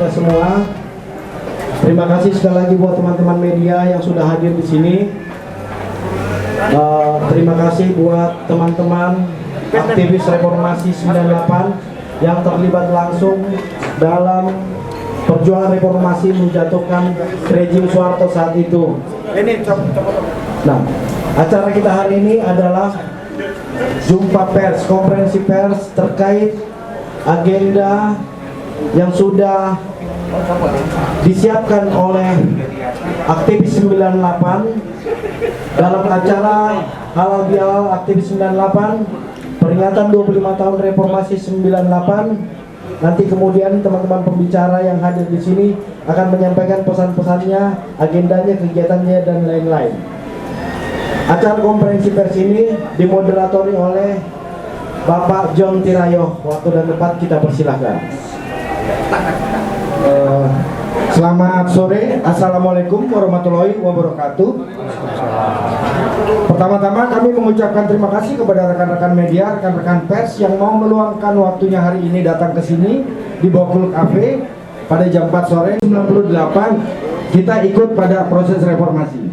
kita semua. Terima kasih sekali lagi buat teman-teman media yang sudah hadir di sini. Terima kasih buat teman-teman aktivis reformasi 98 yang terlibat langsung dalam perjuangan reformasi menjatuhkan rezim Soeharto saat itu. Nah, acara kita hari ini adalah jumpa pers, konferensi pers terkait agenda yang sudah disiapkan oleh aktivis 98 dalam acara halal bihalal aktivis 98 peringatan 25 tahun reformasi 98. Nanti kemudian teman-teman pembicara yang hadir di sini akan menyampaikan pesan-pesannya, agendanya, kegiatannya dan lain-lain. Acara konferensi pers ini dimoderatori oleh Bapak John Tirayo. Waktu dan tempat kita persilahkan. Selamat sore, assalamualaikum warahmatullahi wabarakatuh. Pertama-tama kami mengucapkan terima kasih kepada rekan-rekan media, rekan-rekan pers yang mau meluangkan waktunya hari ini datang ke sini di Bokul Cafe pada jam 4 sore 98. Kita ikut pada proses reformasi.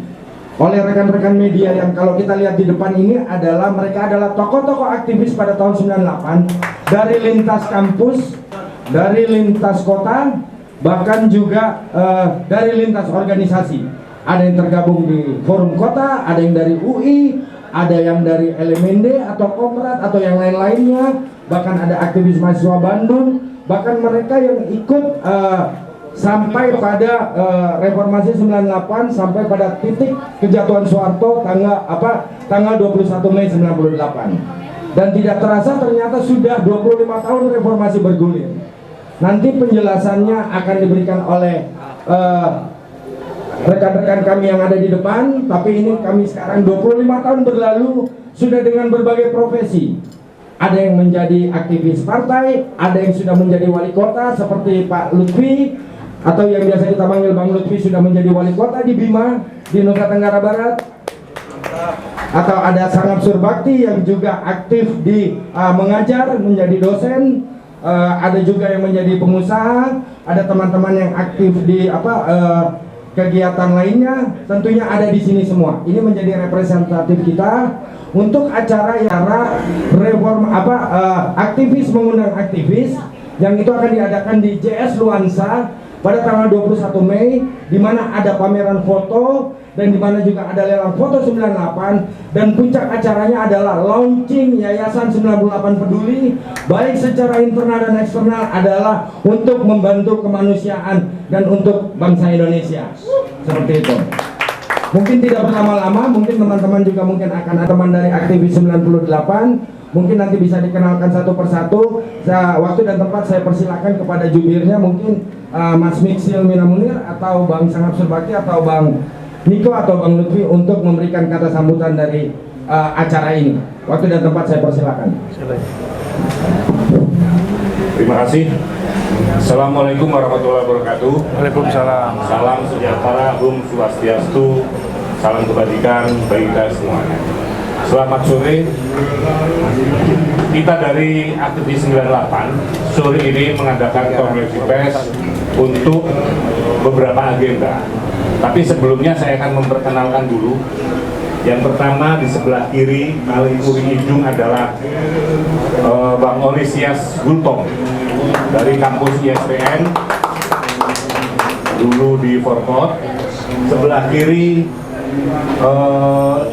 Oleh rekan-rekan media yang kalau kita lihat di depan ini adalah mereka adalah tokoh-tokoh aktivis pada tahun 98 dari lintas kampus, dari lintas kota, bahkan juga dari lintas organisasi. Ada yang tergabung di forum kota, ada yang dari UI, ada yang dari LMND atau Komrat atau yang lain-lainnya, bahkan ada aktivis mahasiswa Bandung, bahkan mereka yang ikut sampai pada reformasi 98 sampai pada titik kejatuhan Soeharto tanggal 21 Mei 98. Dan tidak terasa ternyata sudah 25 tahun reformasi bergulir. Nanti penjelasannya akan diberikan oleh rekan-rekan kami yang ada di depan, tapi ini kami sekarang 25 tahun berlalu sudah dengan berbagai profesi. Ada yang menjadi aktivis partai, ada yang sudah menjadi wali kota seperti Pak Lutfi, atau yang biasa kita panggil Bang Lutfi sudah menjadi wali kota di Bima, di Nusa Tenggara Barat. Atau ada Sangap Surbakti yang juga aktif di mengajar, menjadi dosen. Ada juga yang menjadi pengusaha, ada teman-teman yang aktif di kegiatan lainnya, tentunya ada di sini semua. Ini menjadi representatif kita untuk acara reform aktivis mengundang aktivis yang itu akan diadakan di JS Luansa pada tanggal 21 Mei, di mana ada pameran foto dan di mana juga ada lelang foto 98, dan puncak acaranya adalah launching Yayasan 98 Peduli, baik secara internal dan eksternal, adalah untuk membantu kemanusiaan dan untuk bangsa Indonesia. Seperti itu. Mungkin tidak berlama-lama, mungkin teman-teman juga mungkin akan ada teman dari aktivis 98, mungkin nanti bisa dikenalkan satu persatu. Waktu dan tempat saya persilakan kepada jubirnya, mungkin Mas Miksil Minamunir atau Bang Sangap Surbakti atau Bang Niko atau Bang Lutfi untuk memberikan kata sambutan dari acara ini. Waktu dan tempat saya persilakan. Terima kasih. Assalamualaikum warahmatullahi wabarakatuh. Waalaikumsalam. Salam sejahtera, Om Swastiastu, salam kebajikan bagi kita semuanya. Selamat sore. Kita dari aktivis 98 sore ini mengadakan konferensi pers untuk beberapa agenda. Tapi sebelumnya saya akan memperkenalkan dulu. Yang pertama di sebelah kiri paling ujung hidung adalah Bang Orisias Gultong dari kampus ISTN, dulu di Forkot. Sebelah kiri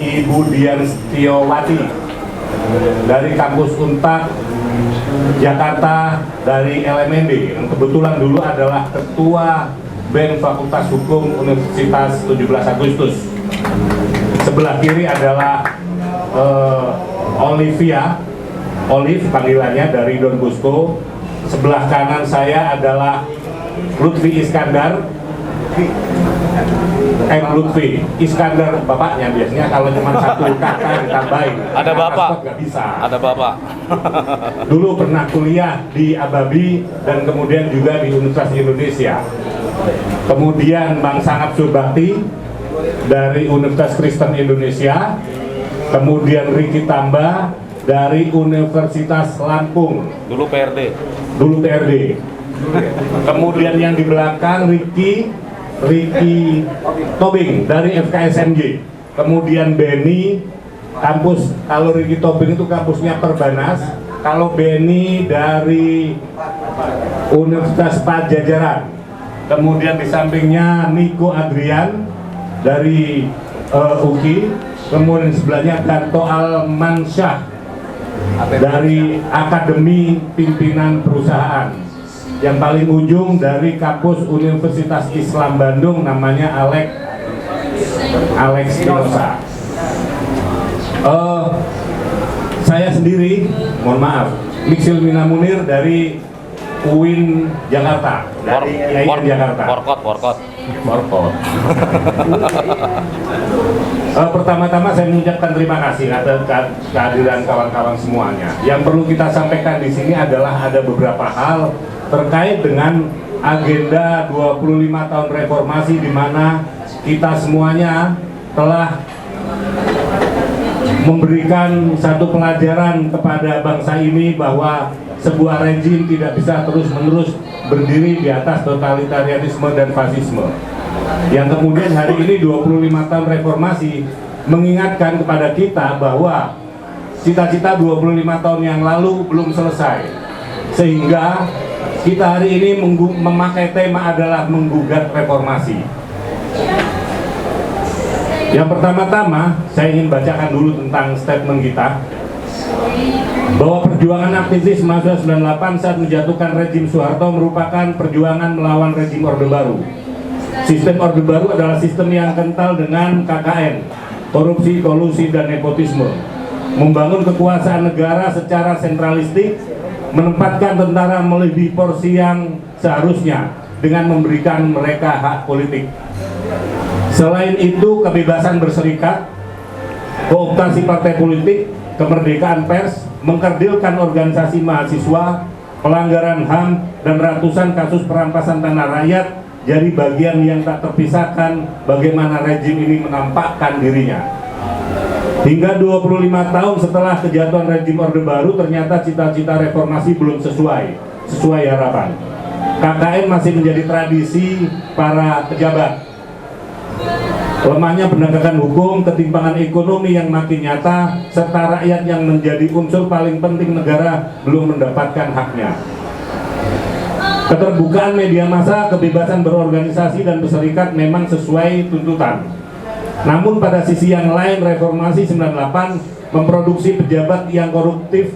Ibu Dian Setiawati dari kampus Untak Jakarta, dari LMND, yang kebetulan dulu adalah ketua BEM Fakultas Hukum Universitas 17 Agustus. Sebelah kiri adalah Olive panggilannya, dari Don Bosco. Sebelah kanan saya adalah Lutfi Iskandar, Lutfi Iskandar bapaknya. Biasanya kalau cuma satu kata ditambahin, Ada bapak, nggak bisa. ada bapak. Dulu pernah kuliah di Ababi dan kemudian juga di Universitas Indonesia. Kemudian Bang Sangap Surbakti dari Universitas Kristen Indonesia. Kemudian Riki Tamba dari Universitas Lampung. Dulu PRD. Dulu PRD. Kemudian yang di belakang Ricky Tobing dari FKSMJ. Kemudian Benny, kampus, kalau Ricky Tobing itu kampusnya Perbanas, kalau Benny dari Universitas Pajajaran. Kemudian di sampingnya Niko Adrian dari UKI. Kemudian di sebelahnya Darto Almansyah dari Akademi Pimpinan Perusahaan. Yang paling ujung dari kampus Universitas Islam Bandung, namanya Alex Spinoza. Saya sendiri, mohon maaf, Miksil Minamunir dari UIN Jakarta, dari IAIN Jakarta. Porkot. Pertama-tama saya mengucapkan terima kasih atas kehadiran kawan-kawan semuanya. Yang perlu kita sampaikan di sini adalah ada beberapa hal terkait dengan agenda 25 tahun reformasi, di mana kita semuanya telah memberikan satu pelajaran kepada bangsa ini bahwa sebuah rejim tidak bisa terus-menerus berdiri di atas totalitarianisme dan fasisme. Yang kemudian hari ini 25 tahun reformasi mengingatkan kepada kita bahwa cita-cita 25 tahun yang lalu belum selesai, sehingga kita hari ini memakai tema adalah menggugat reformasi. Yang pertama-tama saya ingin bacakan dulu tentang statement kita, bahwa perjuangan aktivis mahasiswa 98 saat menjatuhkan rezim Soeharto merupakan perjuangan melawan rezim Orde Baru. Sistem Orde Baru adalah sistem yang kental dengan KKN, korupsi, kolusi, dan nepotisme, membangun kekuasaan negara secara sentralistik, menempatkan tentara melebihi porsi yang seharusnya dengan memberikan mereka hak politik. Selain itu, kebebasan berserikat, kooptasi partai politik, kemerdekaan pers, mengkerdilkan organisasi mahasiswa, pelanggaran HAM, dan ratusan kasus perampasan tanah rakyat jadi bagian yang tak terpisahkan bagaimana rejim ini menampakkan dirinya. Hingga 25 tahun setelah kejatuhan rejim Orde Baru, ternyata cita-cita reformasi belum sesuai harapan. KKN masih menjadi tradisi para pejabat. Lemahnya penegakan hukum, ketimpangan ekonomi yang makin nyata, serta rakyat yang menjadi unsur paling penting negara belum mendapatkan haknya. Keterbukaan media massa, kebebasan berorganisasi dan berserikat memang sesuai tuntutan. Namun pada sisi yang lain, reformasi 98 memproduksi pejabat yang koruptif.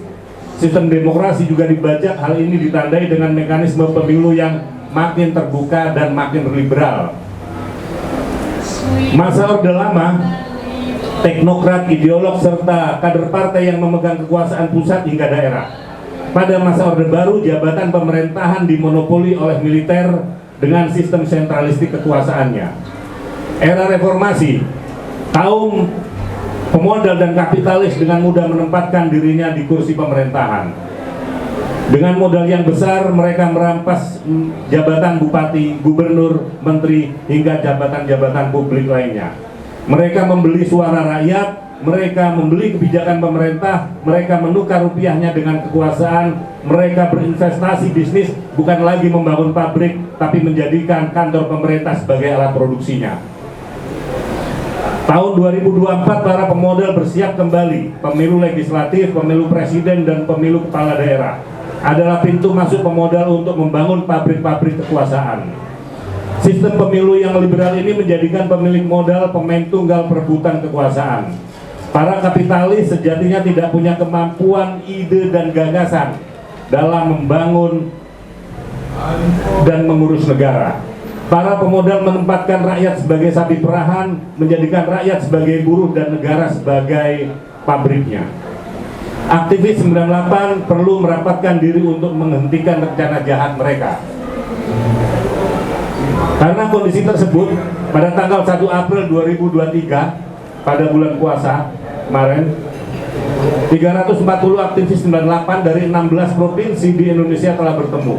Sistem demokrasi juga dibajak. Hal ini ditandai dengan mekanisme pemilu yang makin terbuka dan makin liberal. Masa Orde Lama, teknokrat, ideolog, serta kader partai yang memegang kekuasaan pusat hingga daerah. Pada masa Orde Baru, jabatan pemerintahan dimonopoli oleh militer dengan sistem sentralistik kekuasaannya. Era reformasi, kaum pemodal dan kapitalis dengan mudah menempatkan dirinya di kursi pemerintahan. Dengan modal yang besar, mereka merampas jabatan bupati, gubernur, menteri, hingga jabatan-jabatan publik lainnya. Mereka membeli suara rakyat, mereka membeli kebijakan pemerintah, mereka menukar rupiahnya dengan kekuasaan, mereka berinvestasi bisnis, bukan lagi membangun pabrik, tapi menjadikan kantor pemerintah sebagai alat produksinya. Tahun 2024 para pemodal bersiap kembali. Pemilu legislatif, pemilu presiden, dan pemilu kepala daerah adalah pintu masuk pemodal untuk membangun pabrik-pabrik kekuasaan. Sistem pemilu yang liberal ini menjadikan pemilik modal pemain tunggal perebutan kekuasaan. Para kapitalis sejatinya tidak punya kemampuan, ide, dan gagasan dalam membangun dan mengurus negara. Para pemodal menempatkan rakyat sebagai sapi perahan, menjadikan rakyat sebagai buruh dan negara sebagai pabriknya. Aktivis 98 perlu merapatkan diri untuk menghentikan rencana jahat mereka. Karena kondisi tersebut, pada tanggal 1 April 2023, pada bulan puasa kemarin, 340 aktivis 98 dari 16 provinsi di Indonesia telah bertemu,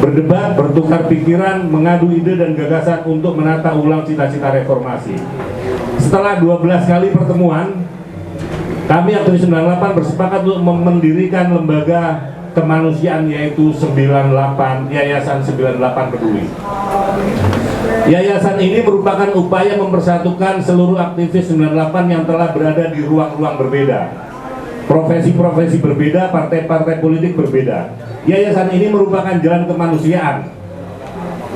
berdebat, bertukar pikiran, mengadu ide dan gagasan untuk menata ulang cita-cita reformasi. Setelah 12 kali pertemuan, kami aktivis 98 bersepakat untuk mendirikan lembaga kemanusiaan, yaitu 98 Yayasan 98 Peduli. Yayasan ini merupakan upaya mempersatukan seluruh aktivis 98 yang telah berada di ruang-ruang berbeda, profesi-profesi berbeda, partai-partai politik berbeda. Yayasan ini merupakan jalan kemanusiaan.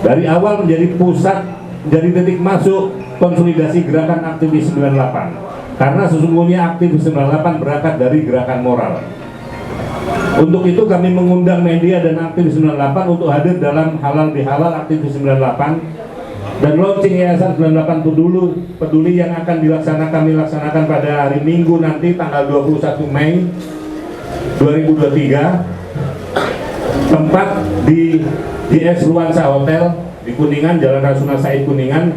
Dari awal menjadi pusat, menjadi titik masuk konsolidasi gerakan aktivis 98. Karena sesungguhnya aktivis 98 berangkat dari gerakan moral. Untuk itu kami mengundang media dan aktivis 98 untuk hadir dalam halal bihalal aktivis 98 dan launching Yayasan 98 Peduli yang akan kami laksanakan pada hari Minggu nanti tanggal 21 Mei 2023. Tempat di DS Luansa Hotel di Kuningan, Jalan Rasuna Said Kuningan.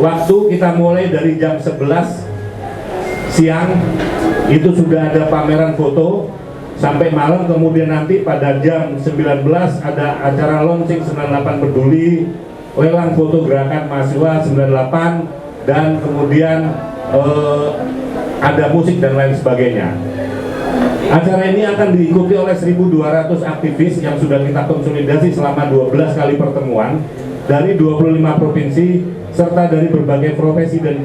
Waktu kita mulai dari jam 11 siang, itu sudah ada pameran foto sampai malam, kemudian nanti pada jam 19 ada acara launching 98 Peduli, lelang foto gerakan mahasiswa 98, dan kemudian ada musik dan lain sebagainya. Acara ini akan diikuti oleh 1.200 aktivis yang sudah kita konsolidasi selama 12 kali pertemuan dari 25 provinsi serta dari berbagai profesi dan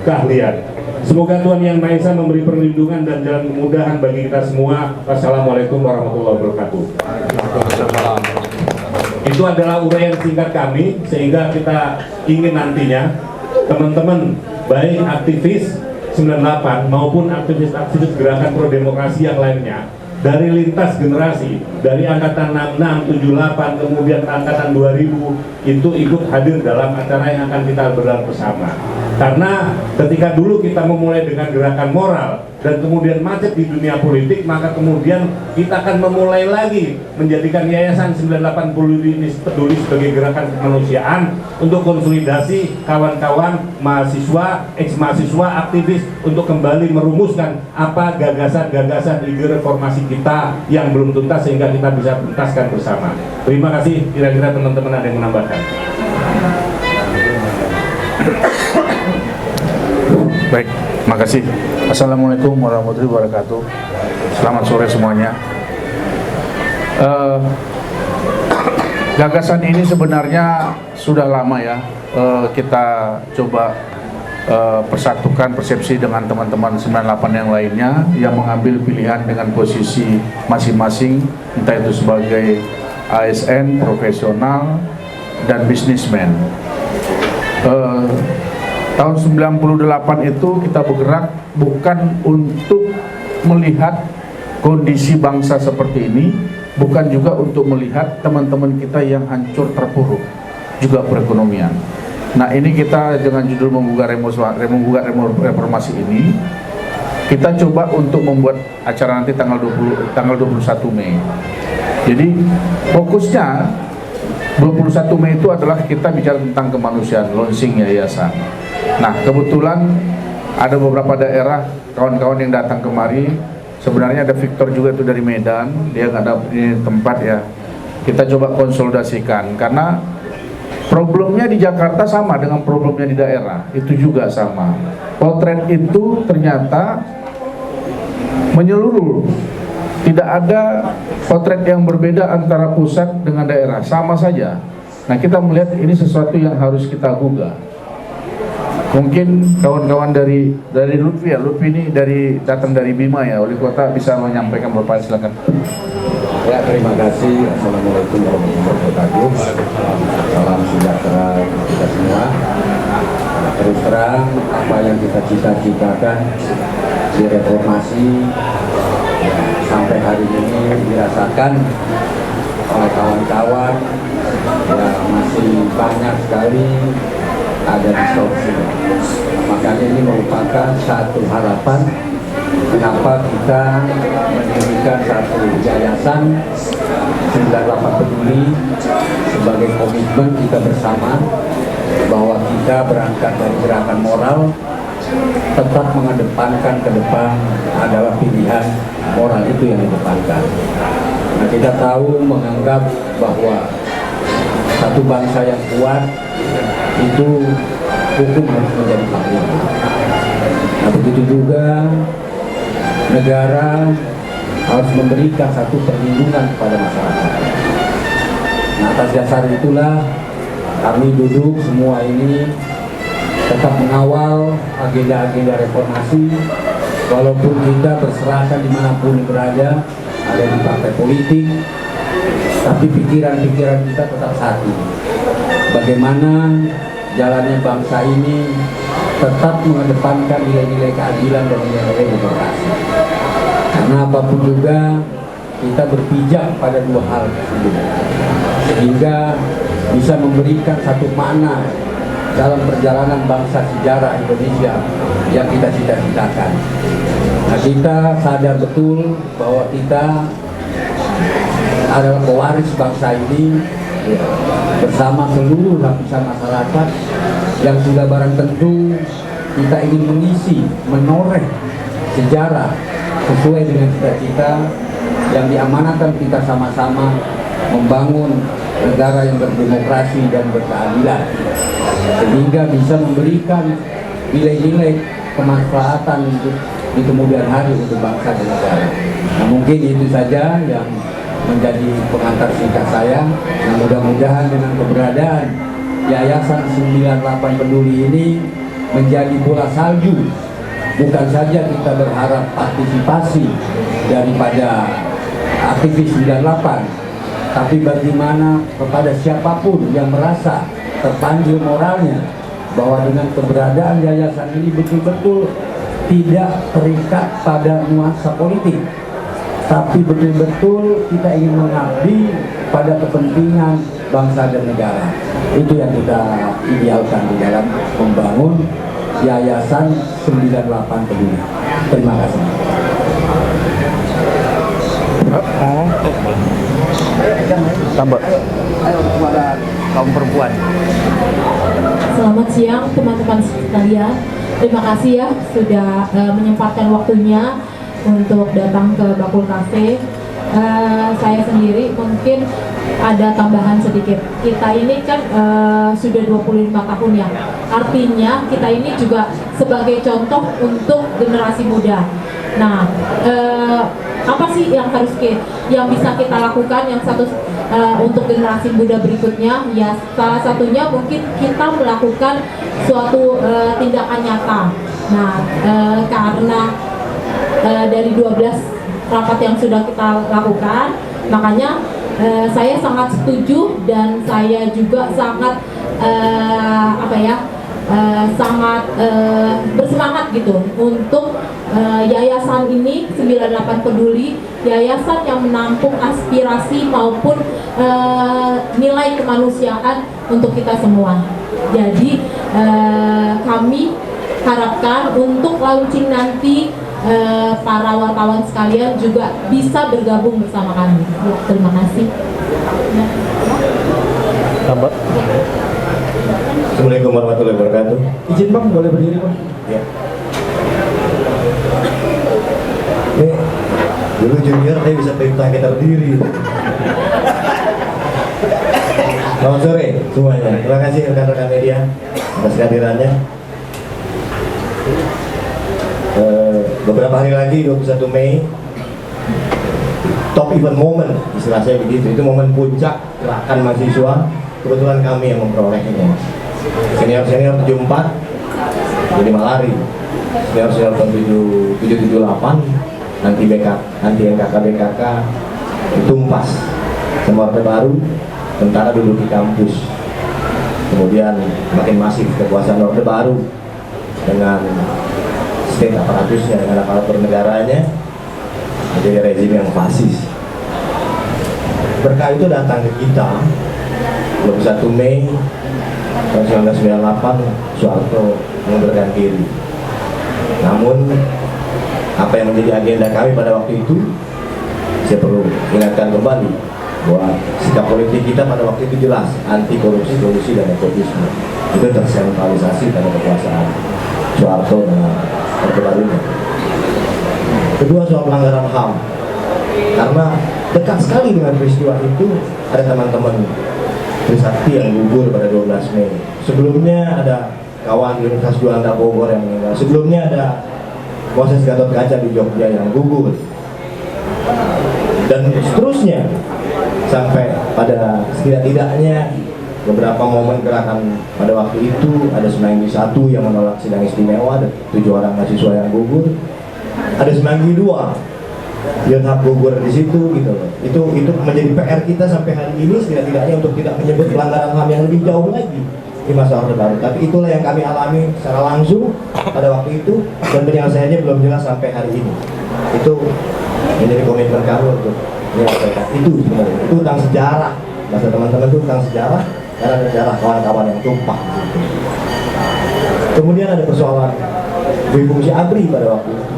keahlian. Semoga Tuhan Yang Maha Esa memberi perlindungan dan jalan kemudahan bagi kita semua. Wassalamualaikum warahmatullahi wabarakatuh. Itu adalah uraian singkat kami, sehingga kita ingin nantinya teman-teman baik aktivis 98 maupun aktivis-aktivis gerakan pro demokrasi yang lainnya dari lintas generasi, dari angkatan 66, 78, kemudian angkatan 2000 itu ikut hadir dalam acara yang akan kita gelar bersama. Karena ketika dulu kita memulai dengan gerakan moral dan kemudian macet di dunia politik, maka kemudian kita akan memulai lagi menjadikan Yayasan 98 Peduli sebagai gerakan kemanusiaan untuk konsolidasi kawan-kawan mahasiswa, ex-mahasiswa, aktivis untuk kembali merumuskan apa gagasan-gagasan ide reformasi kita yang belum tuntas sehingga kita bisa tuntaskan bersama. Terima kasih. Kira-kira teman-teman ada yang menambahkan? Baik, makasih. Assalamualaikum warahmatullahi wabarakatuh. Selamat sore semuanya. Gagasan ini sebenarnya sudah lama ya. Kita coba persatukan persepsi dengan teman-teman 98 yang lainnya yang mengambil pilihan dengan posisi masing-masing, entah itu sebagai ASN, profesional, dan bisnismen. Tahun 98 itu kita bergerak bukan untuk melihat kondisi bangsa seperti ini, bukan juga untuk melihat teman-teman kita yang hancur terpuruk, juga perekonomian. Nah, ini kita dengan judul menggugat reformasi ini, kita coba untuk membuat acara nanti tanggal 21 Mei. Jadi fokusnya 21 Mei itu adalah kita bicara tentang kemanusiaan, launching yayasan. Nah, kebetulan ada beberapa daerah kawan-kawan yang datang kemari. Sebenarnya ada Victor juga itu dari Medan, dia nggak ada di tempat ya. Kita coba konsolidasikan karena problemnya di Jakarta sama dengan problemnya di daerah, itu juga sama. Potret itu ternyata menyeluruh. Tidak ada potret yang berbeda antara pusat dengan daerah, sama saja. Nah, kita melihat ini sesuatu yang harus kita gugah. Mungkin kawan-kawan dari Lutfi ya, Lutfi ini datang dari Bima ya, wali kota bisa menyampaikan beberapa, silakan. Ya, terima kasih. Assalamualaikum warahmatullahi wabarakatuh. Salam sejahtera kita semua. Terus terang apa yang kita cita-citakan di reformasi sampai hari ini dirasakan oleh kawan-kawan ya, masih banyak sekali ada distorsi. Makanya ini merupakan satu harapan kenapa kita mendirikan satu yayasan 98 Peduli sebagai komitmen kita bersama bahwa kita berangkat dari gerakan moral, tetap mengedepankan ke depan adalah pilihan moral itu yang didepankan. Nah, kita tahu menganggap bahwa satu bangsa yang kuat itu hukum harus menjadi panglima. Nah, begitu juga negara harus memberikan satu perlindungan kepada masyarakat. Nah, atas dasar itulah kami duduk semua ini tetap mengawal agenda-agenda reformasi, walaupun kita berserakan dimanapun berada, ada di partai politik, tapi pikiran-pikiran kita tetap satu. Bagaimana jalannya bangsa ini tetap mengedepankan nilai-nilai keadilan dan nilai-nilai demokrasi. Karena apapun juga kita berpijak pada dua hal tersebut, sehingga bisa memberikan satu makna dalam perjalanan bangsa sejarah Indonesia yang kita cita-citakan. Nah, kita sadar betul bahwa kita adalah pewaris bangsa ini bersama seluruh lapisan masyarakat yang sudah barang tentu kita ingin mengisi, menoreh sejarah sesuai dengan cita-cita yang diamanatkan kita sama-sama membangun negara yang berdemokrasi dan berkeadilan, sehingga bisa memberikan nilai-nilai kemanfaatan untuk di kemudian hari untuk bangsa dan negara. Nah, mungkin itu saja yang menjadi pengantar singkat saya. Nah, mudah-mudahan dengan keberadaan Yayasan 98 Peduli ini menjadi bola salju. Bukan saja kita berharap partisipasi daripada aktivis 98, tapi bagaimana kepada siapapun yang merasa terpanggil moralnya bahwa dengan keberadaan yayasan ini betul-betul tidak terikat pada nuansa politik, tapi betul-betul kita ingin mengabdi pada kepentingan bangsa dan negara. Itu yang kita idealkan di dalam membangun Yayasan 98 Peduli. Terima kasih. Tambah. Ayo kepada kaum perempuan. Selamat siang teman-teman sekalian. Terima kasih ya sudah menyempatkan waktunya untuk datang ke Bakul Cafe. Saya sendiri mungkin ada tambahan sedikit. Kita ini kan sudah 25 tahun ya. Artinya kita ini juga sebagai contoh untuk generasi muda. Nah, apa sih yang yang bisa kita lakukan yang untuk generasi muda berikutnya? Ya, salah satunya mungkin kita melakukan suatu tindakan nyata. Nah, karena dari 12 rapat yang sudah kita lakukan, makanya saya sangat setuju dan saya juga sangat sangat bersemangat gitu untuk yayasan ini 98 Peduli, yayasan yang menampung aspirasi maupun nilai kemanusiaan untuk kita semua. Jadi kami harapkan untuk launching nanti para wartawan sekalian juga bisa bergabung bersama kami. Terima kasih. Tambah. Assalamualaikum warahmatullahi wabarakatuh. Izin Bang, boleh berdiri Bang? Ya. Dulu junior saya bisa perintah kita berdiri. Selamat sore semuanya. Terima kasih rekan-rekan media atas kehadirannya. Beberapa hari lagi 21 Mei top event moment, istilah saya begitu, itu momen puncak gerakan mahasiswa. Kebetulan kami yang memperolehnya. Senior 74 jadi malari, senior 778 anti NKK BKK ditumpas, sama Orde Baru, tentara duduk di kampus. Kemudian makin masif kekuasaan Orde Baru dengan state aparatusnya, dengan aparatur negaranya, menjadi rezim yang fasis. Berkah itu datang ke kita 21 Mei tahun 1998, Soeharto mengundurkan diri. Namun apa yang menjadi agenda kami pada waktu itu, saya perlu ingatkan kembali bahwa sikap politik kita pada waktu itu jelas, anti korupsi, kolusi, dan nepotisme. Itu tersentralisasi pada kekuasaan Soeharto dan Orde Barunya. Kedua, soal pelanggaran HAM, karena dekat sekali dengan peristiwa itu ada teman-teman Trisakti yang gugur pada 12 Mei. Sebelumnya ada kawan di Universitas Juanda Bogor yang meninggal. Sebelumnya ada Moses Gatot Kaca di Jogja yang gugur. dan seterusnya sampai pada setidak-tidaknya beberapa momen gerakan pada waktu itu. Ada Semanggi 1 yang menolak sidang istimewa, ada 7 orang mahasiswa yang gugur. Ada Semanggi 2 yang hak gugur di situ gitu loh. Itu menjadi PR kita sampai hari ini setidak-tidaknya untuk tidak menyebut pelanggaran HAM yang lebih jauh lagi di masa Orde Baru. Tapi itulah yang kami alami secara langsung pada waktu itu, dan penyelesaiannya belum jelas sampai hari ini. Itu menjadi komitmen kami untuk menyelesaikan itu sebenarnya. Itu tentang sejarah, bahasa teman-teman itu tentang sejarah, karena ada sejarah kawan-kawan yang tumpah. Kemudian ada persoalan fungsi ABRI pada waktu itu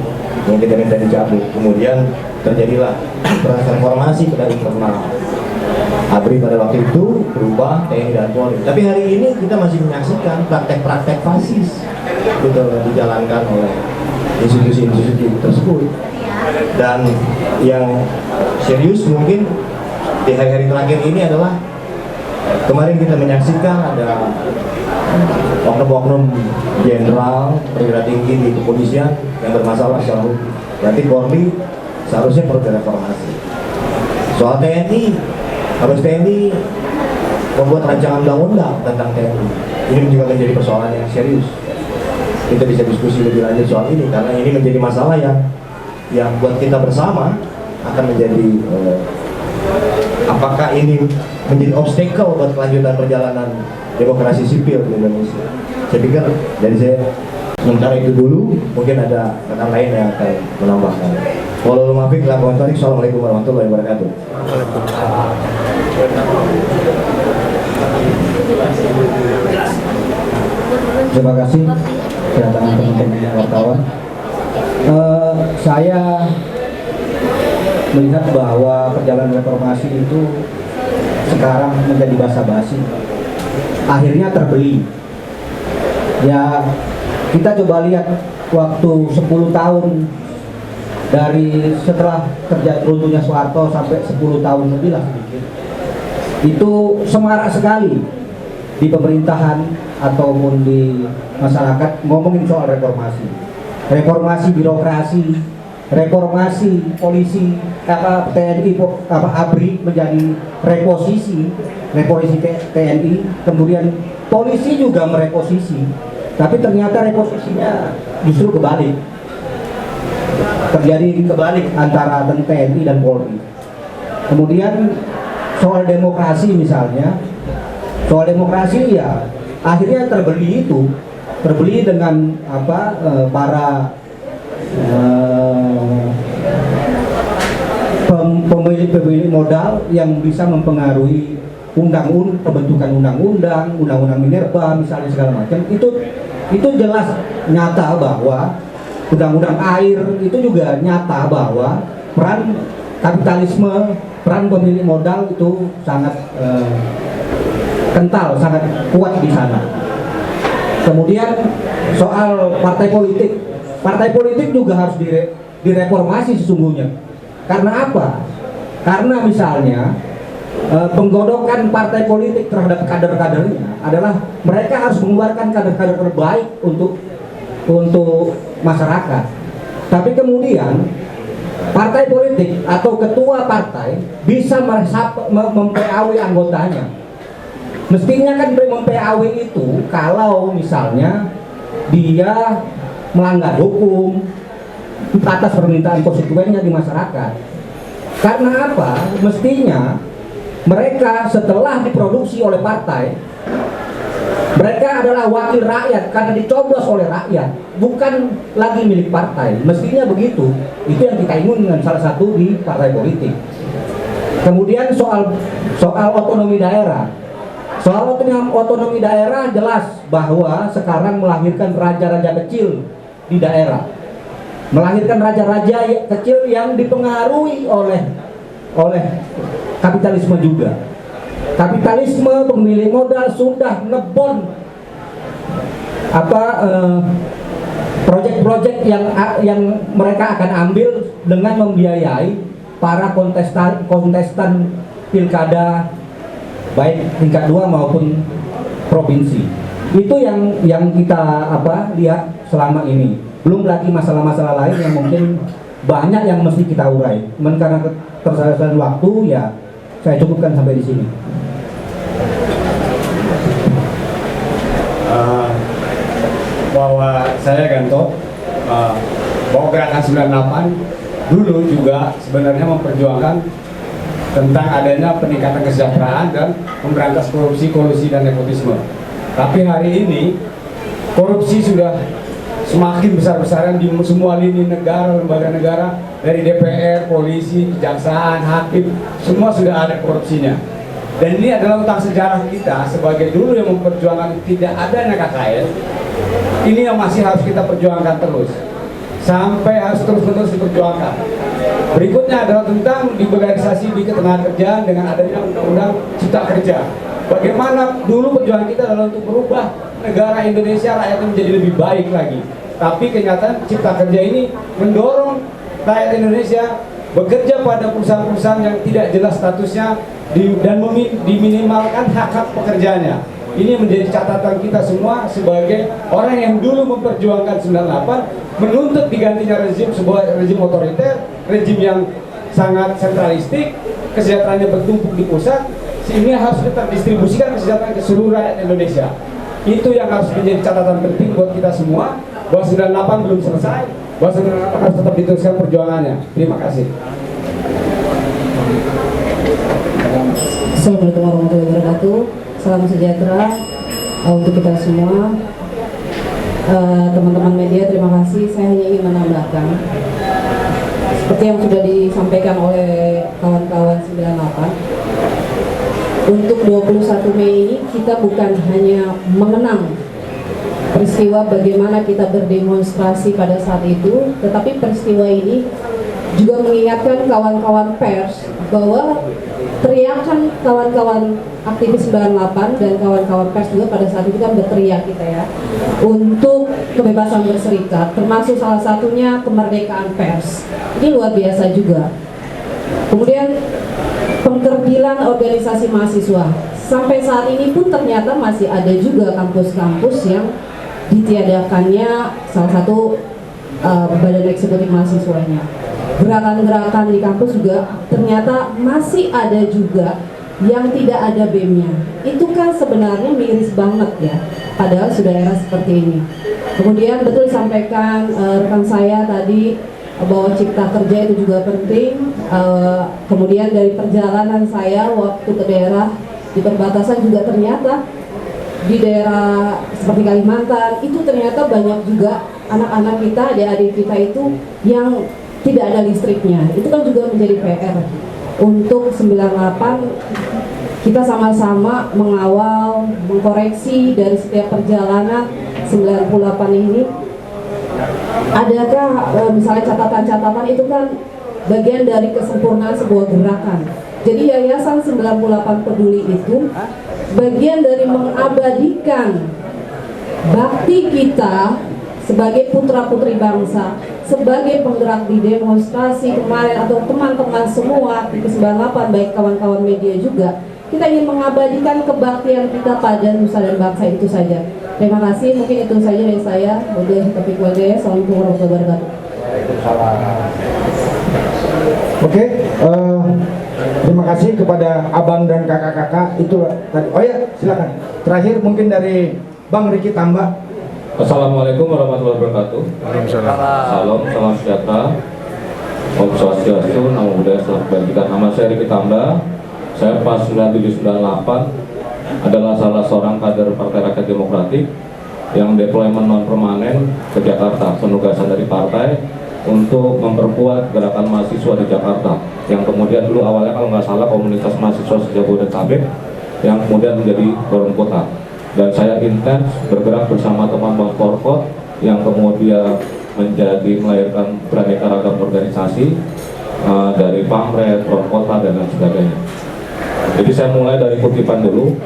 yang kita minta dicabut. Kemudian terjadilah proses reformasi pada internal ABRI pada waktu itu, berubah TNI dan Polri. Tapi hari ini kita masih menyaksikan praktek-praktek fasis gitu dijalankan oleh institusi-institusi tersebut. Dan yang serius mungkin di hari-hari terakhir ini adalah kemarin kita menyaksikan ada oknum-oknum jenderal perwira tinggi di kepolisian yang bermasalah secara hukum. Berarti Polri seharusnya perlu direformasi. Soal TNI, harus TNI membuat rancangan undang-undang tentang TNI. Ini juga menjadi persoalan yang serius. Kita bisa diskusi lebih lanjut soal ini karena ini menjadi masalah yang buat kita bersama akan menjadi apakah ini menjadi obstacle buat kelanjutan perjalanan demokrasi sipil di Indonesia. Saya pikir dari saya sementara itu dulu, mungkin ada rekan lain yang akan menambahkan. Walau maafik, Assalamualaikum warahmatullahi wabarakatuh. Terima kasih kedatangan teman-teman wartawan. Saya melihat bahwa perjalanan reformasi itu sekarang menjadi basa-basi, akhirnya terbeli. Ya, kita coba lihat waktu 10 tahun dari setelah runtuhnya Soeharto sampai 10 tahun lebih lah sedikit, itu semarak sekali di pemerintahan ataupun di masyarakat ngomongin soal reformasi birokrasi, reformasi polisi, TNI, ABRI menjadi reposisi TNI, kemudian polisi juga mereposisi, tapi ternyata reposisinya justru kebalik, terjadi kebalik antara TNI dan Polri. Kemudian soal demokrasi misalnya, ya akhirnya terbeli dengan para pemilik modal yang bisa mempengaruhi pembentukan undang-undang minerba misalnya segala macam. Itu jelas nyata bahwa undang-undang air itu juga nyata bahwa peran kapitalisme, peran pemilik modal itu sangat kental, sangat kuat di sana. Kemudian soal partai politik juga harus direformasi sesungguhnya. Karena apa? Karena misalnya penggodokan partai politik terhadap kader-kadernya adalah mereka harus mengeluarkan kader-kader terbaik untuk masyarakat. Tapi kemudian partai politik atau ketua partai bisa mem-PAW anggotanya. Mestinya kan mem-PAW itu kalau misalnya dia melanggar hukum atas permintaan konstituennya di masyarakat. Karena apa? Mestinya mereka setelah diproduksi oleh partai, mereka adalah wakil rakyat karena dicoblos oleh rakyat, bukan lagi milik partai. Mestinya begitu. Itu yang kita inginkan salah satu di partai politik. Kemudian soal otonomi daerah. Soal otonomi daerah jelas bahwa sekarang melahirkan raja-raja kecil di daerah, melahirkan raja-raja kecil yang dipengaruhi oleh kapitalisme juga. Kapitalisme, pemilik modal sudah ngebon proyek-proyek yang mereka akan ambil dengan membiayai para kontestan pilkada baik tingkat 2 maupun provinsi. Itu yang kita lihat selama ini. Belum lagi masalah-masalah lain yang mungkin banyak yang mesti kita urai. Cuman karena ketersediaan waktu ya saya cukupkan sampai di sini. Bahwa saya Ganto, bahwa gerakan 98 dulu juga sebenarnya memperjuangkan tentang adanya peningkatan kesejahteraan dan memberantas korupsi, kolusi dan nepotisme. Tapi hari ini korupsi sudah semakin besar-besaran di semua lini negara, lembaga negara, dari DPR, polisi, kejaksaan, hakim, semua sudah ada korupsinya. Dan ini adalah utang sejarah kita sebagai dulu yang memperjuangkan tidak adanya KKN. Ini yang masih harus kita perjuangkan terus, sampai harus terus-menerus diperjuangkan. Berikutnya adalah tentang liberalisasi di ketenagakerjaan dengan adanya undang-undang Cipta Kerja. Bagaimana dulu perjuangan kita adalah untuk merubah negara Indonesia rakyatnya menjadi lebih baik lagi. Tapi kenyataan Cipta Kerja ini mendorong rakyat Indonesia bekerja pada perusahaan-perusahaan yang tidak jelas statusnya dan diminimalkan hak-hak pekerjaannya. Ini menjadi catatan kita semua sebagai orang yang dulu memperjuangkan 98, menuntut digantinya rezim, sebuah rezim otoriter, rezim yang sangat sentralistik, kesejahteraannya bertumpuk di pusat, sehingga harus kita distribusikan kesejahteraan ke seluruh rakyat Indonesia. Itu yang harus menjadi catatan penting buat kita semua, bahwa 98 belum selesai, bahwa 98 harus tetap diteruskan perjuangannya. Terima kasih. Assalamualaikum warahmatullahi wabarakatuh. Salam sejahtera untuk kita semua. Teman-teman media, terima kasih. Saya hanya ingin menambahkan seperti yang sudah disampaikan oleh kawan-kawan 98. Untuk 21 Mei ini kita bukan hanya mengenang peristiwa bagaimana kita berdemonstrasi pada saat itu, tetapi peristiwa ini juga mengingatkan kawan-kawan pers bahwa teriakan kawan-kawan aktivis 98 dan kawan-kawan pers juga pada saat itu kan berteriak kita ya untuk kebebasan berserikat, termasuk salah satunya kemerdekaan pers. Ini luar biasa juga. Kemudian pengkerdilan organisasi mahasiswa, sampai saat ini pun ternyata masih ada juga kampus-kampus yang ditiadakannya salah satu badan eksekutif mahasiswanya. Gerakan-gerakan di kampus juga ternyata masih ada juga yang tidak ada BEM-nya. Itu kan sebenarnya miris banget ya, padahal sudah era seperti ini. Kemudian betul disampaikan rekan saya tadi bahwa Cipta Kerja itu juga penting. Kemudian dari perjalanan saya waktu ke daerah di perbatasan juga ternyata di daerah seperti Kalimantan itu ternyata banyak juga anak-anak kita, adik-adik kita itu yang tidak ada listriknya. Itu kan juga menjadi PR untuk 98 kita sama-sama mengawal, mengkoreksi dari setiap perjalanan 98 ini. Adakah misalnya catatan-catatan itu kan bagian dari kesempurnaan sebuah gerakan. Jadi Yayasan 98 Peduli itu bagian dari mengabadikan bakti kita sebagai putra-putri bangsa, sebagai penggerak di demonstrasi kemarin atau teman-teman semua di 98 baik kawan-kawan media juga, kita ingin mengabadikan kebaktian kita pada nusa dan bangsa itu saja. Terima kasih, mungkin itu saja dari saya. Wabillahi taufiq wal hidayah. Assalamualaikum warahmatullahi wabarakatuh. Oke, terima kasih kepada abang dan kakak-kakak itu tadi. Oh ya, silakan. Terakhir mungkin dari Bang Riki Tambah. Assalamualaikum warahmatullahi wabarakatuh. Salam, salam sejahtera. Om Swastiastu, Namo Buddhaya, Salam Kebajikan. Nama saya Riki Tambah. Saya pas 9798 adalah salah seorang kader Partai Rakyat Demokratik yang deployment non permanen ke Jakarta, penugasan dari partai untuk memperkuat gerakan mahasiswa di Jakarta yang kemudian dulu awalnya kalau nggak salah komunitas mahasiswa Jabodetabek yang kemudian menjadi forum kota. Dan saya intens bergerak bersama teman Bang Korkot yang kemudian melahirkan beraneka ragam organisasi dari Pamret, forum kota dan lain sebagainya. Jadi saya mulai dari kutipan dulu.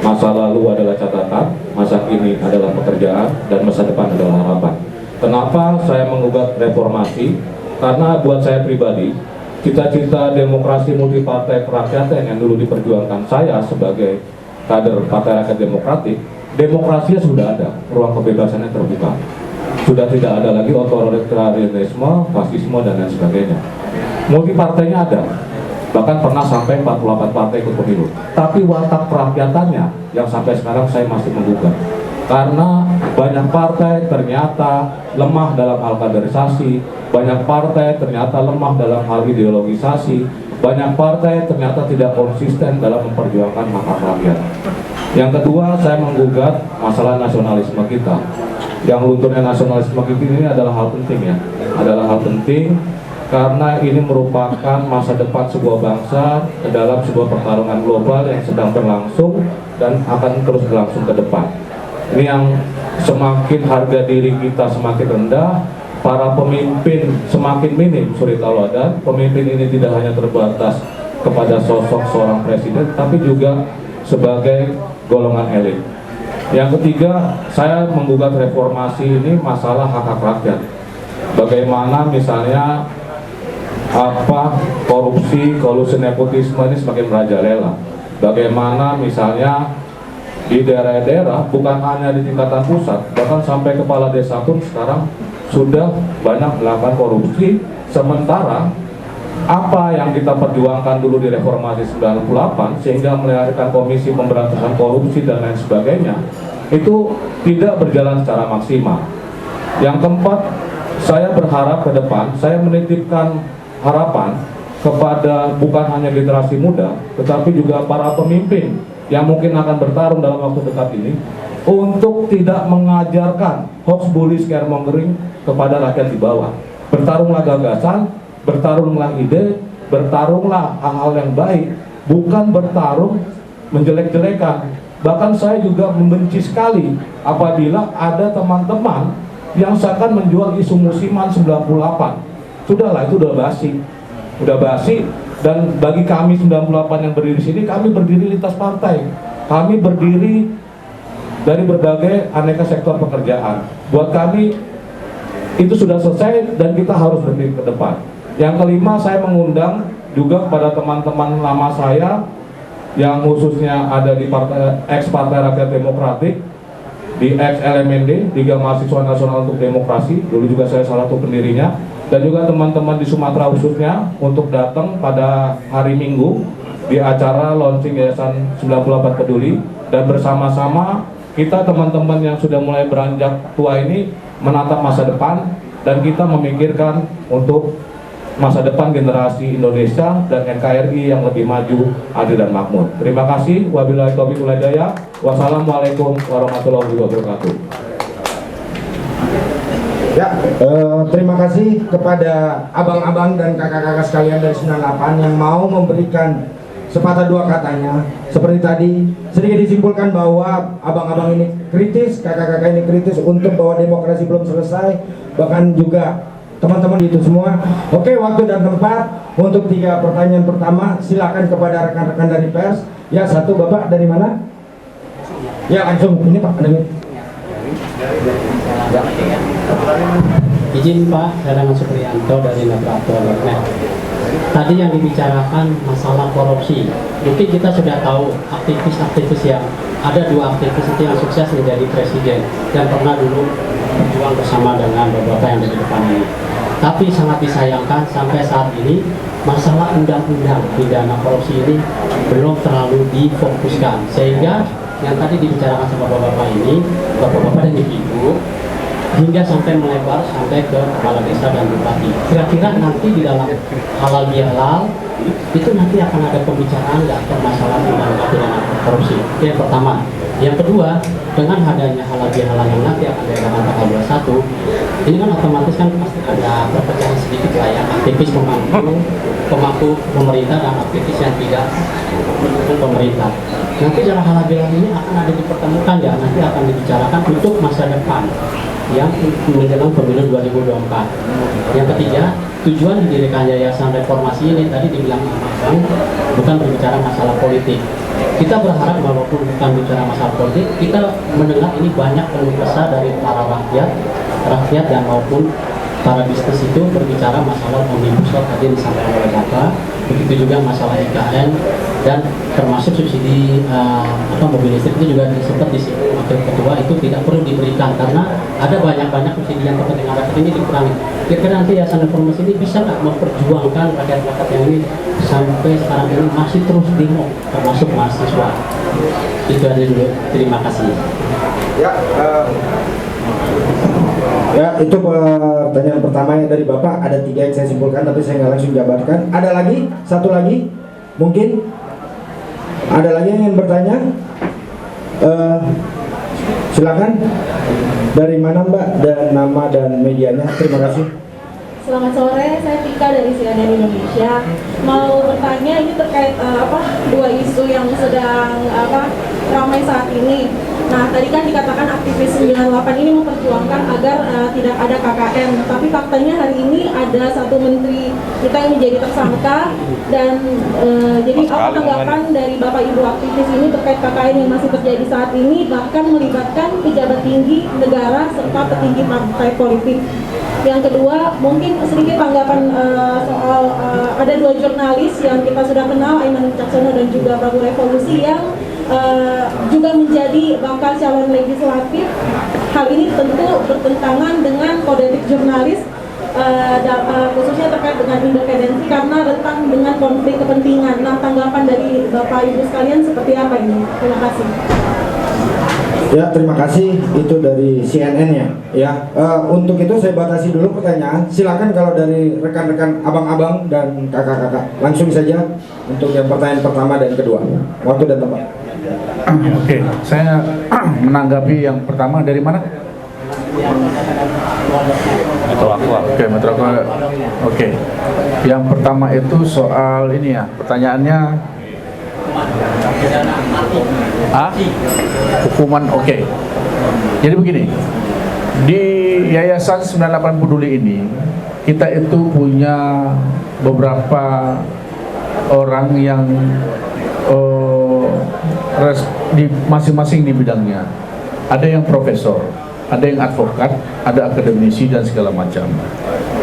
Masa lalu adalah catatan, masa kini adalah pekerjaan, dan masa depan adalah harapan. Kenapa saya mengugat reformasi? Karena buat saya pribadi, cita-cita demokrasi multipartai kerakyatan yang dulu diperjuangkan saya sebagai kader Partai Rakyat Demokratik, demokrasinya sudah ada, ruang kebebasannya terbuka. Sudah tidak ada lagi otoritarianisme, fasisme, dan lain sebagainya. Multi partainya ada, bahkan pernah sampai 48 partai ikut pemilu. Tapi watak kerakyatannya yang sampai sekarang saya masih menggugat. Karena banyak partai ternyata lemah dalam hal kaderisasi, banyak partai ternyata lemah dalam hal ideologisasi, banyak partai ternyata tidak konsisten dalam memperjuangkan hak rakyat. Yang kedua, saya menggugat masalah nasionalisme kita. Yang lunturnya nasionalisme kita ini adalah hal penting ya, adalah hal penting karena ini merupakan masa depan sebuah bangsa dalam sebuah pertarungan global yang sedang berlangsung dan akan terus berlangsung ke depan. Ini yang semakin harga diri kita semakin rendah, para pemimpin semakin minim suri tauladan. Pemimpin ini tidak hanya terbatas kepada sosok seorang presiden, tapi juga sebagai golongan elit. Yang ketiga, saya menggugat reformasi ini masalah hak-hak rakyat. Bagaimana misalnya korupsi, kolusi, nepotisme ini semakin merajalela. Bagaimana misalnya di daerah-daerah, bukan hanya di tingkatan pusat, bahkan sampai kepala desa pun sekarang sudah banyak melakukan korupsi. Sementara apa yang kita perjuangkan dulu di reformasi 98 sehingga melahirkan komisi pemberantasan korupsi dan lain sebagainya itu tidak berjalan secara maksimal. Yang keempat, saya berharap ke depan, saya menitipkan harapan kepada bukan hanya generasi muda, tetapi juga para pemimpin yang mungkin akan bertarung dalam waktu dekat ini untuk tidak mengajarkan hoax, bully, scaremongering kepada rakyat di bawah. Bertarunglah gagasan, bertarunglah ide, bertarunglah hal-hal yang baik, bukan bertarung menjelek-jelekan. Bahkan saya juga membenci sekali apabila ada teman-teman yang seakan menjual isu musiman 98. Sudahlah, itu udah basi, dan bagi kami 98 yang berdiri di sini, kami berdiri lintas partai, kami berdiri dari berbagai aneka sektor pekerjaan. Buat kami itu sudah selesai dan kita harus berdiri ke depan. Yang kelima, saya mengundang juga kepada teman-teman lama saya yang khususnya ada di Partai Rakyat Demokratik, di LMND, Liga Mahasiswa Nasional untuk Demokrasi, dulu juga saya salah satu pendirinya, dan juga teman-teman di Sumatera khususnya untuk datang pada hari Minggu di acara launching Yayasan 98 Peduli, dan bersama-sama kita teman-teman yang sudah mulai beranjak tua ini menatap masa depan dan kita memikirkan untuk masa depan generasi Indonesia dan NKRI yang lebih maju, adil dan makmur. Terima kasih. Wabillahi taufiq wal hidayah. Wassalamualaikum warahmatullahi wabarakatuh. Ya, terima kasih kepada abang-abang dan kakak-kakak sekalian dari 98 yang mau memberikan sepatah dua katanya. Seperti tadi, sedikit disimpulkan bahwa abang-abang ini kritis, kakak-kakak ini kritis untuk bahwa demokrasi belum selesai, bahkan juga teman-teman itu semua. Oke, waktu dan tempat untuk 3 pertanyaan pertama, silakan kepada rekan-rekan dari pers. Ya, satu Bapak dari mana? Ya, langsung ini Pak. Izin Pak, saya dengan Supriyanto dari Nabrator.net. Tadi yang dibicarakan masalah korupsi, mungkin kita sudah tahu aktivis-aktivis yang ada 2 aktivis itu yang sukses menjadi presiden dan pernah dulu berjuang bersama dengan beberapa yang di depan ini. Tapi sangat disayangkan sampai saat ini masalah undang-undang pidana korupsi ini belum terlalu difokuskan, sehingga yang tadi dibicarakan sama bapak-bapak ini, bapak-bapak dan ibu-ibu, hingga sampai melebar sampai ke kepala desa dan bupati. Kira-kira nanti di dalam halal bihalal itu nanti akan ada pembicaraan nggak permasalahan undang-undang pidana korupsi. Itu yang pertama. Yang kedua, dengan adanya halal bihalal yang nanti akan diadakan tanggal 21, ini kan otomatis kan pasti ada perpecahan sedikit lah ya, aktivis pemangku pemerintah dan aktivis yang tidak mendukung pemerintah. Nanti dalam halal bihalal ini akan ada dipertemukan ya, nanti akan dibicarakan untuk masa depan yang menjelang pemilu 2024. Yang ketiga, tujuan didirikan Yayasan Reformasi ini tadi dibilang Bang, bukan berbicara masalah politik. Kita berharap walaupun bukan bicara masalah politik, kita mendengar ini banyak keluh kesah dari para rakyat dan maupun para bisnis itu berbicara masalah omnibus law tadi disampaikan oleh Bapak. begitu juga masalah IKN dan termasuk subsidi mobil listrik itu juga sempat disinggung Wakil Ketua, itu tidak perlu diberikan karena ada banyak subsidi yang kepentingan rakyat ini dikurangi. Kira-kira nanti Yayasan Reformasi ini bisa nggak memperjuangkan rakyat-rakyat yang ini sampai sekarang ini masih terus demo, termasuk mahasiswa. Itu aja dulu, terima kasih. Ya, itu pertanyaan pertama yang dari Bapak. Ada 3 yang saya simpulkan, tapi saya nggak langsung jabarkan. Ada lagi? Satu lagi? Mungkin? Ada lagi yang ingin bertanya? Silakan. Dari mana Mbak? Dan nama dan medianya. Terima kasih. Selamat sore, saya Tika dari CNN Indonesia. Mau bertanya, ini terkait dua isu yang sedang ramai saat ini. Nah, tadi kan dikatakan aktivis 98 ini memperjuangkan agar tidak ada KKN. Tapi faktanya hari ini ada satu menteri kita yang menjadi tersangka dan jadi apa tanggapan dari Bapak Ibu aktivis ini terkait KKN yang masih terjadi saat ini, bahkan melibatkan pejabat tinggi negara serta petinggi partai politik. Yang kedua, mungkin sedikit tanggapan soal ada 2 jurnalis yang kita sudah kenal, Aiman Wicaksono dan juga Prabu Revolusi, yang juga menjadi bakal calon legislatif. Hal ini tentu bertentangan dengan kode etik jurnalis, khususnya terkait dengan independensi karena rentan dengan konflik kepentingan. Nah, tanggapan dari Bapak Ibu sekalian seperti apa ini? Terima kasih. Ya, terima kasih. Itu dari CNN-nya. Ya, untuk itu saya batasi dulu pertanyaan. Silakan kalau dari rekan-rekan abang-abang dan kakak-kakak, langsung saja untuk yang pertanyaan pertama dan kedua. Waktu dan tempat. Oke, saya menanggapi yang pertama dari mana? Metro Aqua. Oke, Metro Aqua. Oke. Yang pertama itu soal ini ya, pertanyaannya hukuman. Oke. Jadi begini, di Yayasan 98 Peduli ini kita itu punya beberapa orang yang di masing-masing di bidangnya. Ada yang profesor, ada yang advokat, ada akademisi dan segala macam.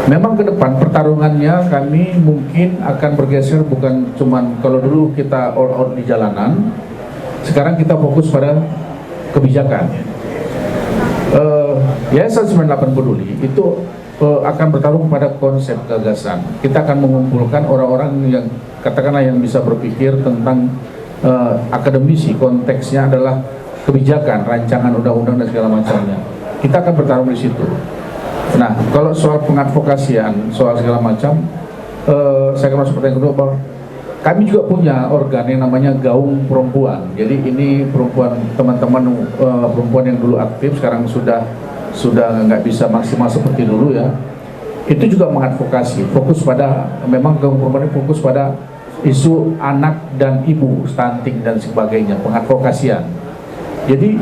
Memang ke depan pertarungannya kami mungkin akan bergeser, bukan cuman kalau dulu kita all out di jalanan, sekarang kita fokus pada kebijakan. Yayasan 98 Peduli itu akan bertarung pada konsep gagasan. Kita akan mengumpulkan orang-orang yang katakanlah yang bisa berpikir tentang akademisi, konteksnya adalah kebijakan, rancangan undang-undang dan segala macamnya. Kita akan bertarung di situ. Nah, kalau soal pengadvokasian, soal segala macam, saya akan masuk pertanyaan kedua, bahwa kami juga punya organ yang namanya Gaung Perempuan. Jadi ini perempuan, teman-teman perempuan yang dulu aktif, sekarang sudah nggak bisa maksimal seperti dulu ya. Itu juga mengadvokasi, fokus pada, memang Gaung Perempuan ini fokus pada isu anak dan ibu, stunting dan sebagainya, pengadvokasian. Jadi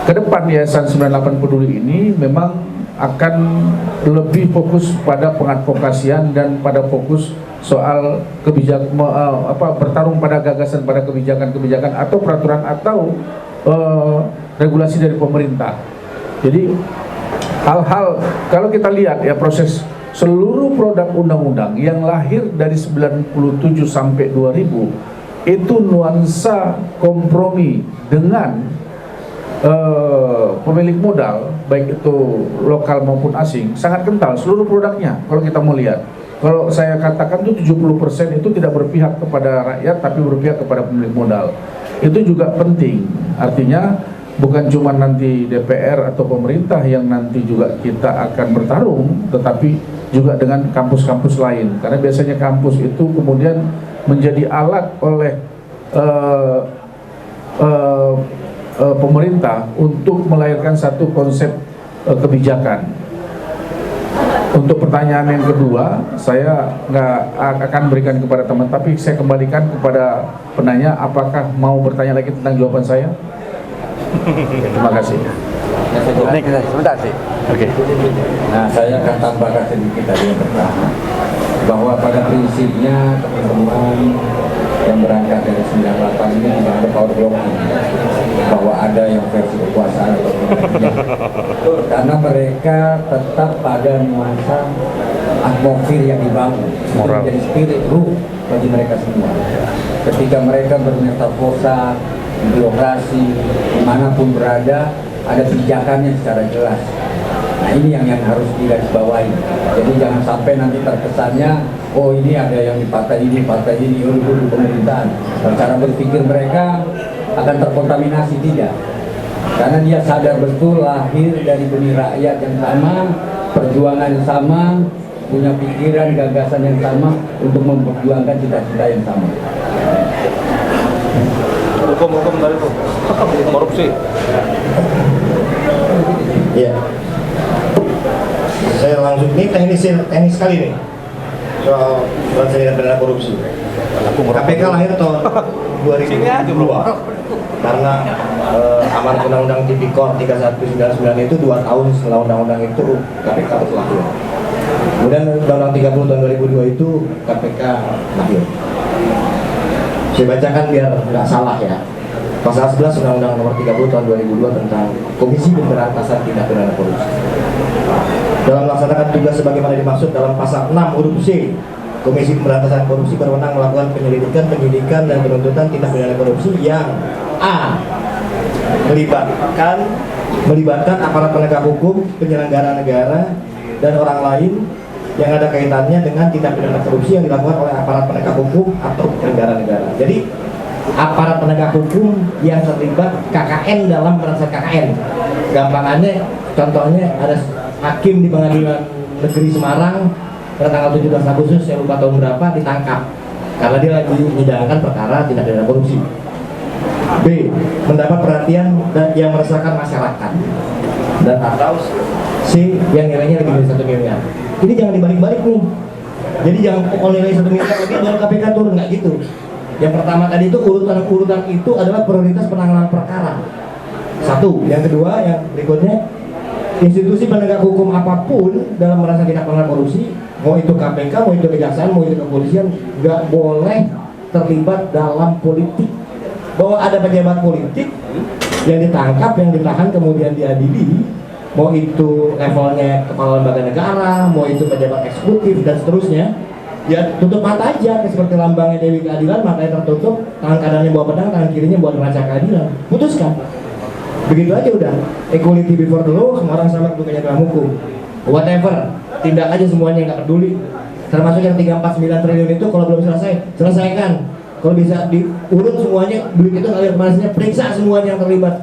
ke depan Yayasan 98 Peduli ini memang akan lebih fokus pada pengadvokasian dan pada fokus soal kebijakan, bertarung pada gagasan, pada kebijakan-kebijakan atau peraturan atau regulasi dari pemerintah. Jadi hal-hal, kalau kita lihat ya proses seluruh produk undang-undang yang lahir dari 97 sampai 2000 itu nuansa kompromi dengan pemilik modal, baik itu lokal maupun asing, sangat kental seluruh produknya. Kalau kita mau lihat, kalau saya katakan itu 70% itu tidak berpihak kepada rakyat tapi berpihak kepada pemilik modal. Itu juga penting, artinya bukan cuma nanti DPR atau pemerintah yang nanti juga kita akan bertarung, tetapi juga dengan kampus-kampus lain, karena biasanya kampus itu kemudian menjadi alat oleh pemerintah untuk melahirkan satu konsep kebijakan. Untuk pertanyaan yang kedua, saya nggak akan berikan kepada teman, tapi saya kembalikan kepada penanya, apakah mau bertanya lagi tentang jawaban saya? Terima kasih. Sebentar sih. Oke. Nah, saya akan tambahkan sedikit tadi yang pertama, bahwa pada prinsipnya teman-teman yang berangkat dari 98 ini tidak ada power blocking, bahwa ada yang versi kekuasaan atau tidak, karena mereka tetap pada nuansa atmosfer yang dibangun itu menjadi spirit ruh bagi mereka semua. Ketika mereka bermetafosa birokrasi dimanapun berada, ada pijakannya secara jelas. Nah ini yang harus digarisbawahi. Jadi jangan sampai nanti terkesannya, oh ini ada yang di partai ini, di pemerintahan. Cara berpikir mereka akan terkontaminasi, tidak. Karena dia sadar betul lahir dari benih rakyat yang sama, perjuangan yang sama, punya pikiran, gagasan yang sama untuk memperjuangkan cita-cita yang sama. Hukum dari itu korupsi. Iya. Saya langsung, ini teknis sekali nih soal tindak pidana korupsi. KPK lahir tahun 2002 karena amanat Undang-Undang Tipikor 3199 itu 2 tahun setelah undang-undang itu KPK harus lahir. Kemudian Undang-Undang 30 tahun 2002 itu KPK lahir. Saya bacakan biar nggak salah ya. Pasal 11 Undang-Undang Nomor 30 tahun 2002 tentang Komisi Pemberantasan Tindak Pidana Korupsi. Dalam melaksanakan tugas sebagaimana dimaksud dalam pasal 6 huruf C, Komisi Pemberantasan Korupsi berwenang melakukan penyelidikan, penyidikan, dan penuntutan tindak pidana korupsi yang a. melibatkan aparat penegak hukum, penyelenggara negara, dan orang lain yang ada kaitannya dengan tindak pidana korupsi yang dilakukan oleh aparat penegak hukum atau penyelenggara negara. Jadi aparat penegak hukum yang terlibat KKN dalam pemberantasan KKN. Gampangannya, contohnya ada hakim di Pengadilan Negeri Semarang pada tanggal 17 Agustus, saya lupa tahun berapa, ditangkap karena dia lagi menyidangkan perkara tindak pidana korupsi. B. Mendapat perhatian dan yang meresahkan masyarakat. Dan atau C. Yang nilainya lebih dari 1 miliar. Ini jangan dibalik-balik nih. Jadi jangan pokok nilai 1 miliar lagi dan KPK turun, nggak gitu. Yang pertama tadi itu urutan itu adalah prioritas penanganan perkara. Satu. Yang kedua, yang berikutnya, institusi penegak hukum apapun dalam merasa tindak pidana korupsi, mau itu KPK, mau itu kejaksaan, mau itu kepolisian, nggak boleh terlibat dalam politik. Bahwa ada pejabat politik yang ditangkap, yang ditahan, kemudian diadili, mau itu levelnya kepala lembaga negara, mau itu pejabat eksekutif dan seterusnya, ya tutup mata aja, seperti lambangnya Dewi Keadilan, matanya tertutup, tangan kanannya bawa pedang, tangan kirinya buat neraca keadilan, putuskan. Begitu aja udah, equality before the law, semua orang sama kedudukannya dalam hukum. Whatever, tindak aja semuanya, nggak peduli. Termasuk yang 349 triliun itu kalau belum selesaikan. Kalau bisa diurut semuanya, duit itu ngalir kemana, periksa semuanya yang terlibat.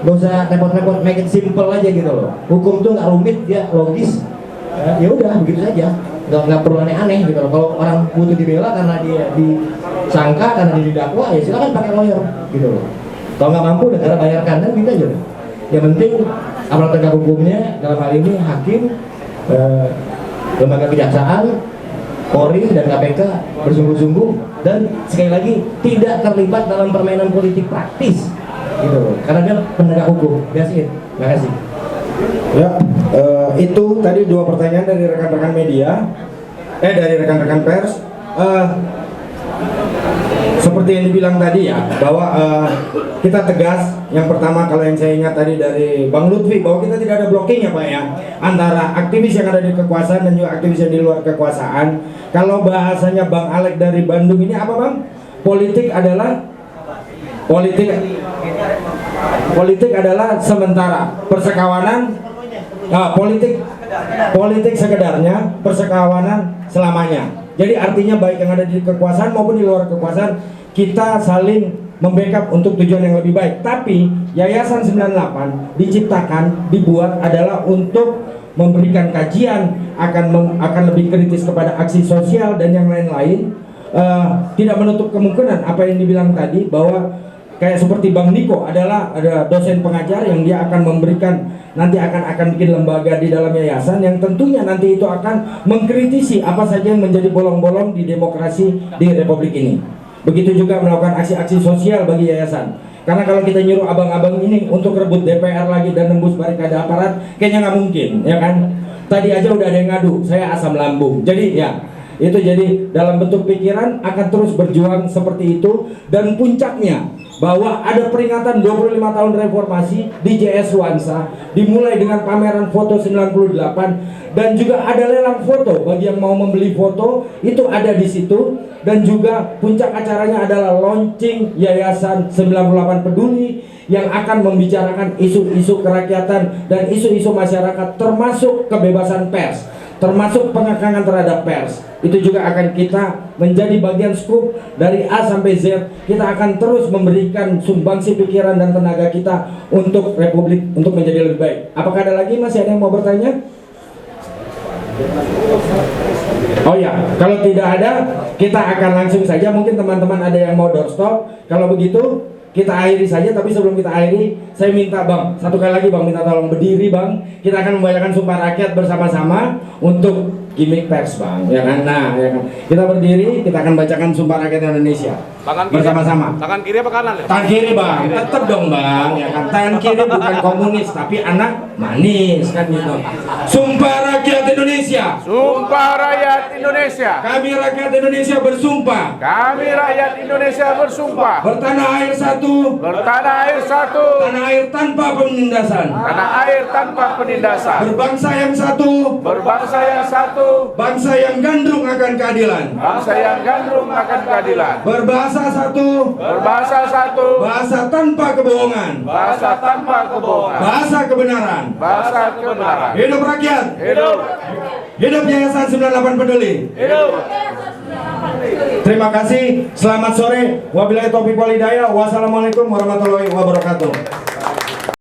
Gak usah repot-repot, make it simple aja gitu loh. Hukum tuh nggak rumit, dia logis. Ya udah, begitu saja. Nggak perlu aneh-aneh gitu loh. Kalau orang butuh dibela karena dia disangka, karena dia didakwa, ya silakan pakai lawyer gitu loh. Kalau nggak mampu, negara bayarkan, dan minta aja. Yang penting aparat penegak hukumnya, dalam hal ini hakim, lembaga kejaksaan, Polri dan KPK bersungguh-sungguh dan sekali lagi tidak terlibat dalam permainan politik praktis gitu loh. Karena dia penegak hukum. Terima kasih. Ya, itu tadi 2 pertanyaan dari rekan-rekan media, dari rekan-rekan pers. Seperti yang dibilang tadi ya, bahwa kita tegas. Yang pertama, kalau yang saya ingat tadi dari Bang Lutfi, bahwa kita tidak ada blocking ya Pak ya, antara aktivis yang ada di kekuasaan dan juga aktivis yang di luar kekuasaan. Kalau bahasanya Bang Alek dari Bandung ini apa Bang? Politik adalah sementara, persekawanan, politik sekedarnya, persekawanan selamanya. Jadi artinya baik yang ada di kekuasaan maupun di luar kekuasaan, kita saling membackup untuk tujuan yang lebih baik. Tapi Yayasan 98 dibuat adalah untuk memberikan kajian, akan lebih kritis kepada aksi sosial dan yang lain-lain. Tidak menutup kemungkinan apa yang dibilang tadi, bahwa kayak seperti Bang Niko ada dosen pengajar yang dia akan memberikan, nanti akan bikin lembaga di dalam yayasan yang tentunya nanti itu akan mengkritisi apa saja yang menjadi bolong-bolong di demokrasi di Republik ini. Begitu juga melakukan aksi-aksi sosial bagi yayasan. Karena kalau kita nyuruh abang-abang ini untuk rebut DPR lagi dan nembus barikade aparat, kayaknya nggak mungkin, ya kan? Tadi aja udah ada yang ngadu, saya asam lambung. Jadi ya, itu jadi dalam bentuk pikiran akan terus berjuang seperti itu. Dan puncaknya, bahwa ada peringatan 25 tahun reformasi di JS Wansa, dimulai dengan pameran foto 98 dan juga ada lelang foto bagi yang mau membeli foto, itu ada di situ. Dan juga puncak acaranya adalah launching Yayasan 98 Peduli yang akan membicarakan isu-isu kerakyatan dan isu-isu masyarakat, termasuk kebebasan pers, termasuk pengekangan terhadap pers. Itu juga akan kita menjadi bagian skup dari A sampai Z. Kita akan terus memberikan sumbangsi pikiran dan tenaga kita untuk Republik, untuk menjadi lebih baik. Apakah ada lagi? Masih ada yang mau bertanya? Oh ya, kalau tidak ada, kita akan langsung saja. Mungkin teman-teman ada yang mau doorstop. Kalau begitu, kita akhiri saja. Tapi sebelum kita akhiri, saya minta Bang, satu kali lagi Bang, minta tolong berdiri Bang. Kita akan membacakan Sumpah Rakyat bersama-sama untuk gimmick pers Bang, ya kan? Nah, ya kan? Kita berdiri, kita akan bacakan Sumpah Rakyat Indonesia bersama-sama. Tangan kiri apa kanan ya? Tangan kiri Bang, tetap dong Bang, ya kan? Tangan kiri bukan komunis, tapi anak manis kan gitu. Sumpah Rakyat Indonesia. Sumpah rakyat Indonesia. Kami rakyat Indonesia bersumpah. Kami rakyat Indonesia bersumpah. Bertanah air satu. Bertanah air satu. Tanah air tanpa penindasan. Tanah air tanpa penindasan. Berbangsa yang satu. Berbangsa yang satu. Bangsa yang gandrung akan keadilan. Bangsa yang gandrung akan keadilan. Berbahasa satu. Berbahasa satu. Bahasa tanpa kebohongan. Bahasa tanpa kebohongan. Bahasa kebenaran. Bahasa kebenaran. Hidup rakyat. Hidup. Hidup Yayasan 98 Peduli. Hidup. Terima kasih. Selamat sore. Wabillahi taufiq wal hidayah. Wassalamualaikum warahmatullahi wabarakatuh.